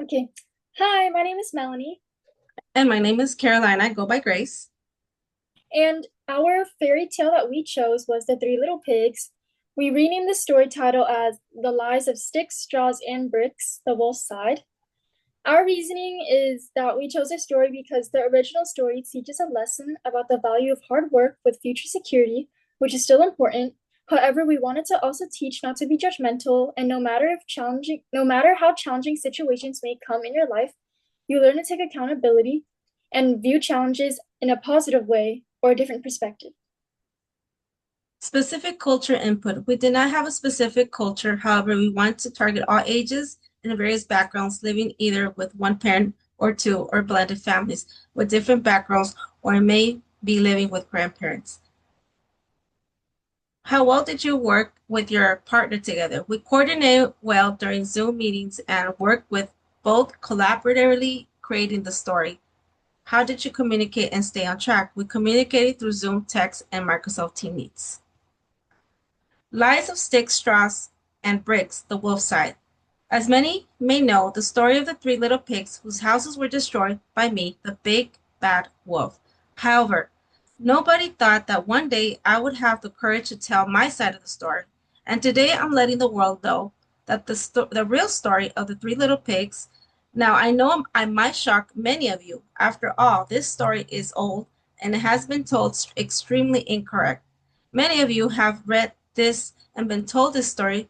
Okay. Hi, my name is Melanie, And my name is Caroline. I go by Grace. and our fairy tale that we chose was The Three Little Pigs. We renamed the story title as The Lies of Sticks, Straws, and Bricks, The Wolf's Side. Our reasoning is that we chose this story because the original story teaches a lesson about the value of hard work with future security, which is still important. However, we wanted to also teach not to be judgmental, and no matter how challenging situations may come in your life, you learn to take accountability and view challenges in a positive way or a different perspective. Specific culture input. We did not have a specific culture. However, we want to target all ages and various backgrounds living either with one parent or two or blended families with different backgrounds or may be living with grandparents. How well did you work with your partner together? We coordinate well during Zoom meetings and work with both collaboratively creating the story. How did you communicate and stay on track? We communicated through Zoom, text, and Microsoft Team Meets. Lies of Sticks, Straws, and Bricks, The Wolf Side. As many may know, the story of the three little pigs whose houses were destroyed by me, the big bad wolf. However, nobody thought that one day I would have the courage to tell my side of the story. And today I'm letting the world know that the real story of the three little pigs. Now, I know I might shock many of you. After all, this story is old and it has been told extremely incorrect. Many of you have read this and been told this story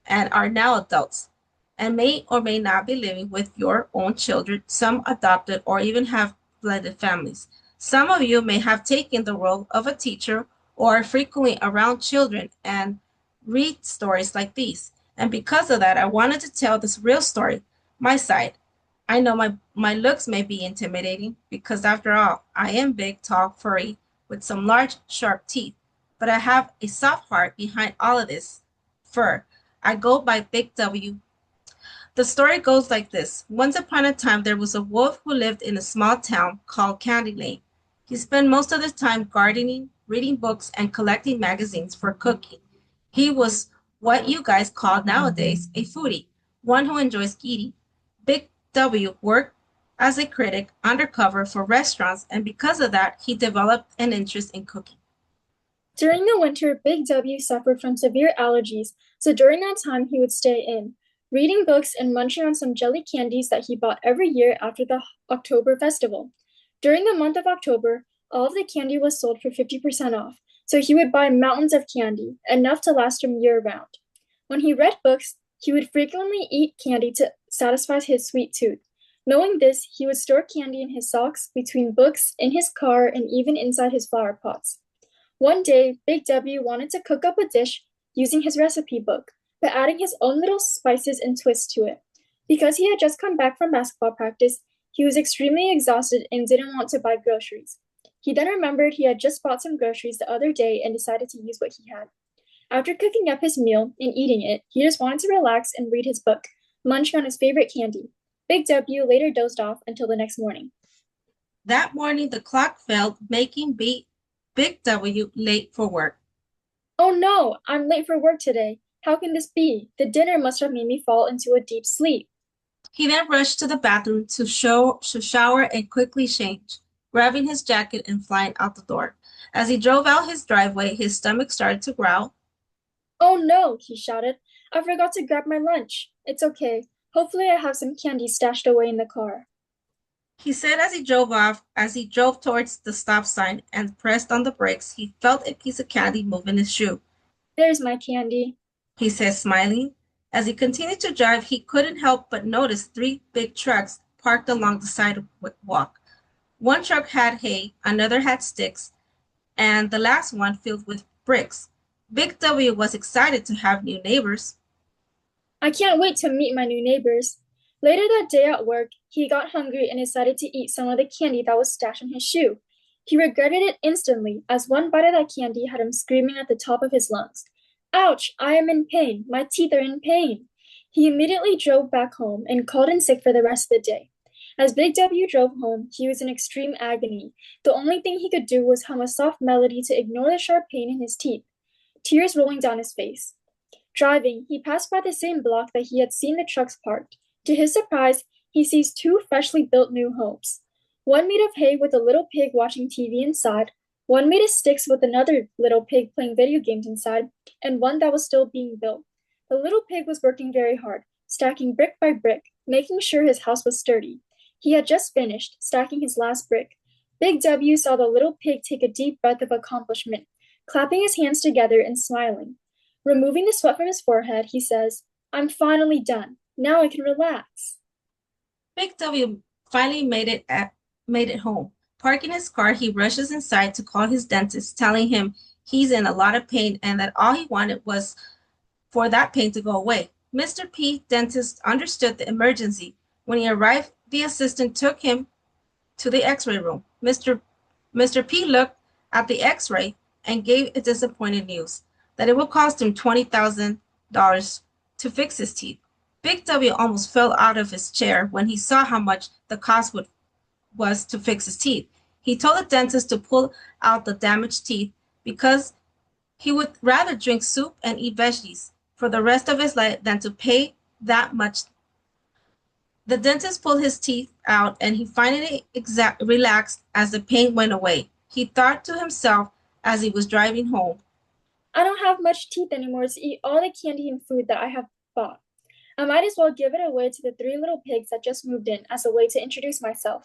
and are now adults and may or may not be living with your own children, some adopted or even have blended families. Some of you may have taken the role of a teacher or are frequently around children and read stories like these. And because of that, I wanted to tell this real story, my side. I know my looks may be intimidating because, after all, I am big, tall, furry, with some large, sharp teeth. But I have a soft heart behind all of this fur. I go by Big W. The story goes like this. Once upon a time, there was a wolf who lived in a small town called Candy Lane. He spent most of his time gardening, reading books, and collecting magazines for cooking. He was what you guys call nowadays a foodie, one who enjoys eating. Big W worked as a critic undercover for restaurants, and because of that, he developed an interest in cooking. During the winter, Big W suffered from severe allergies, so during that time he would stay in, reading books and munching on some jelly candies that he bought every year after the October festival. During the month of October, all of the candy was sold for 50% off, so he would buy mountains of candy, enough to last him year round. When he read books, he would frequently eat candy to satisfy his sweet tooth. Knowing this, he would store candy in his socks, between books, in his car, and even inside his flower pots. One day, Big W wanted to cook up a dish using his recipe book, but adding his own little spices and twists to it. Because he had just come back from basketball practice, he was extremely exhausted and didn't want to buy groceries. He then remembered he had just bought some groceries the other day and decided to use what he had. After cooking up his meal and eating it, he just wanted to relax and read his book, munching on his favorite candy. Big W later dozed off until the next morning. That morning, the clock fell, making Big W late for work. Oh no, I'm late for work today. How can this be? The dinner must have made me fall into a deep sleep. He then rushed to the bathroom to shower and quickly change, grabbing his jacket and flying out the door. As he drove out his driveway, his stomach started to growl. Oh no, he shouted. I forgot to grab my lunch. It's okay. Hopefully, I have some candy stashed away in the car. He said as he drove off. As he drove towards the stop sign and pressed on the brakes, he felt a piece of candy move in his shoe. There's my candy. He said, smiling. As he continued to drive, he couldn't help but notice three big trucks parked along the sidewalk. One truck had hay, another had sticks, and the last one filled with bricks. Big W was excited to have new neighbors. I can't wait to meet my new neighbors. Later that day at work, he got hungry and decided to eat some of the candy that was stashed in his shoe. He regretted it instantly, as one bite of that candy had him screaming at the top of his lungs. Ouch! I am in pain. My teeth are in pain. He immediately drove back home and called in sick for the rest of the day. As Big W drove home, he was in extreme agony. The only thing he could do was hum a soft melody to ignore the sharp pain in his teeth, tears rolling down his face. Driving, he passed by the same block that he had seen the trucks parked. To his surprise, he sees two freshly built new homes. One made of hay with a little pig watching TV inside, one made of sticks with another little pig playing video games inside, and one that was still being built. The little pig was working very hard, stacking brick by brick, making sure his house was sturdy. He had just finished stacking his last brick. Big W saw the little pig take a deep breath of accomplishment, clapping his hands together and smiling. Removing the sweat from his forehead, he says, I'm finally done. Now I can relax. Big W finally made it home. Parking his car, he rushes inside to call his dentist, telling him he's in a lot of pain and that all he wanted was for that pain to go away. Mr. P, dentist, understood the emergency. When he arrived, the assistant took him to the x-ray room. Mr. P looked at the x-ray and gave a disappointed news that it would cost him $20,000 to fix his teeth. Big W almost fell out of his chair when he saw how much the cost was to fix his teeth. He told the dentist to pull out the damaged teeth because he would rather drink soup and eat veggies for the rest of his life than to pay that much. The dentist pulled his teeth out and he finally relaxed as the pain went away. He thought to himself as he was driving home, I don't have much teeth anymore to eat all the candy and food that I have bought. I might as well give it away to the three little pigs that just moved in as a way to introduce myself.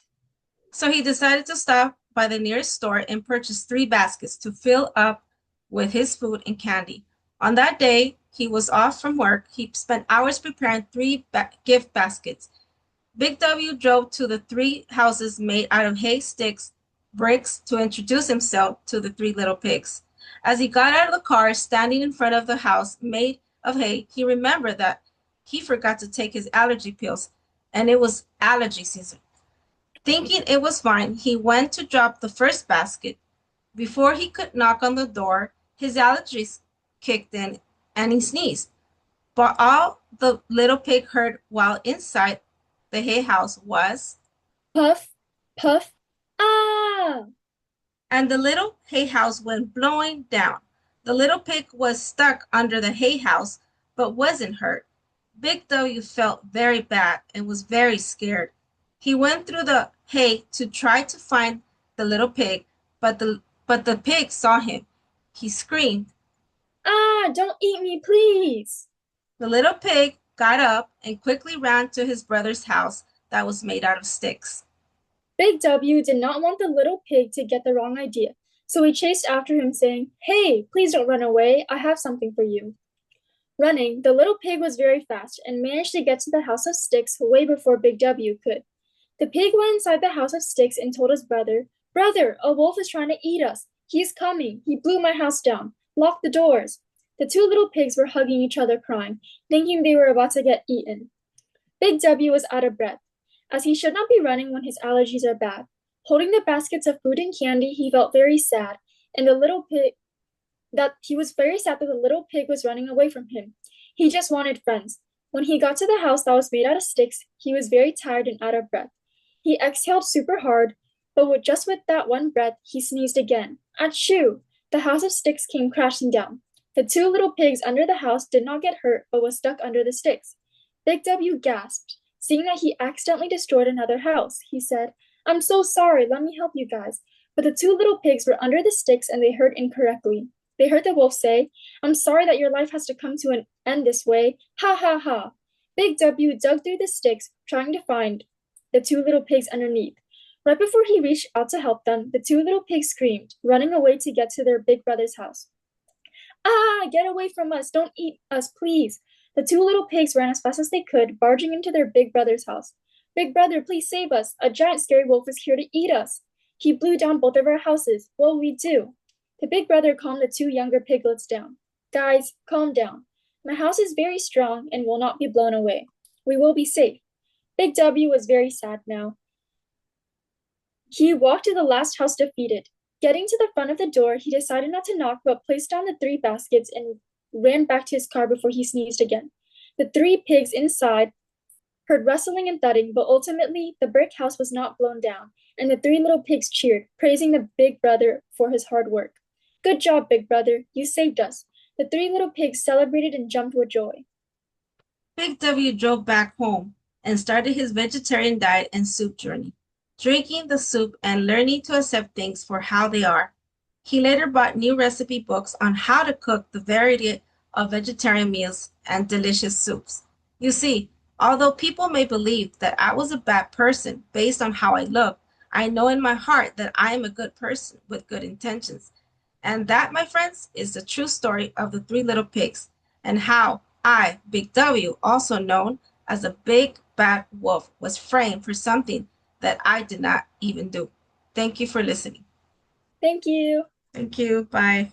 So he decided to stop by the nearest store and purchase 3 baskets to fill up with his food and candy. On that day, he was off from work. He spent hours preparing 3 gift baskets. Big W drove to the 3 houses made out of hay, sticks, bricks to introduce himself to the 3 little pigs. As he got out of the car, standing in front of the house made of hay, he remembered that he forgot to take his allergy pills, and it was allergy season. Thinking it was fine, he went to drop the first basket. Before he could knock on the door, his allergies kicked in and he sneezed. But all the little pig heard while inside the hay house was Puff, puff, ah! and the little hay house went blowing down. The little pig was stuck under the hay house but wasn't hurt. Big W felt very bad and was very scared. He went through the hay to try to find the little pig, but the pig saw him. He screamed. Ah, don't eat me, please. The little pig got up and quickly ran to his brother's house that was made out of sticks. Big W did not want the little pig to get the wrong idea, so he chased after him, saying, Hey, please don't run away. I have something for you. Running, the little pig was very fast and managed to get to the house of sticks way before Big W could. The pig went inside the house of sticks and told his brother, Brother, a wolf is trying to eat us. He's coming. He blew my house down. Lock the doors. The 2 little pigs were hugging each other, crying, thinking they were about to get eaten. Big W was out of breath, as he should not be running when his allergies are bad. Holding the baskets of food and candy, he felt very sad, and he was very sad that the little pig was running away from him. He just wanted friends. When he got to the house that was made out of sticks, he was very tired and out of breath. He exhaled super hard, but just with that one breath, he sneezed again. Achoo! The house of sticks came crashing down. The 2 little pigs under the house did not get hurt, but was stuck under the sticks. Big W gasped, seeing that he accidentally destroyed another house. He said, I'm so sorry, let me help you guys. But the 2 little pigs were under the sticks and they heard incorrectly. They heard the wolf say, I'm sorry that your life has to come to an end this way. Ha ha ha. Big W dug through the sticks, trying to find the 2 little pigs underneath. Right before he reached out to help them, the 2 little pigs screamed, running away to get to their big brother's house. Ah, get away from us. Don't eat us, please. The 2 little pigs ran as fast as they could, barging into their big brother's house. Big brother, please save us. A giant scary wolf is here to eat us. He blew down both of our houses. What will we do? The big brother calmed the 2 younger piglets down. Guys, calm down. My house is very strong and will not be blown away. We will be safe. Big W was very sad now. He walked to the last house defeated. Getting to the front of the door, he decided not to knock, but placed down the 3 baskets and ran back to his car before he sneezed again. The 3 pigs inside heard rustling and thudding, but ultimately the brick house was not blown down, and the 3 little pigs cheered, praising the big brother for his hard work. Good job, big brother. You saved us. The 3 little pigs celebrated and jumped with joy. Big W drove back home. and started his vegetarian diet and soup journey, drinking the soup and learning to accept things for how they are. He later bought new recipe books on how to cook the variety of vegetarian meals and delicious soups. You see, although people may believe that I was a bad person based on how I look, I know in my heart that I am a good person with good intentions. And that, my friends, is the true story of the Three Little Pigs and how I, Big W, also known as a big bad wolf, was framed for something that I did not even do. Thank you for listening. Thank you. Thank you. Bye.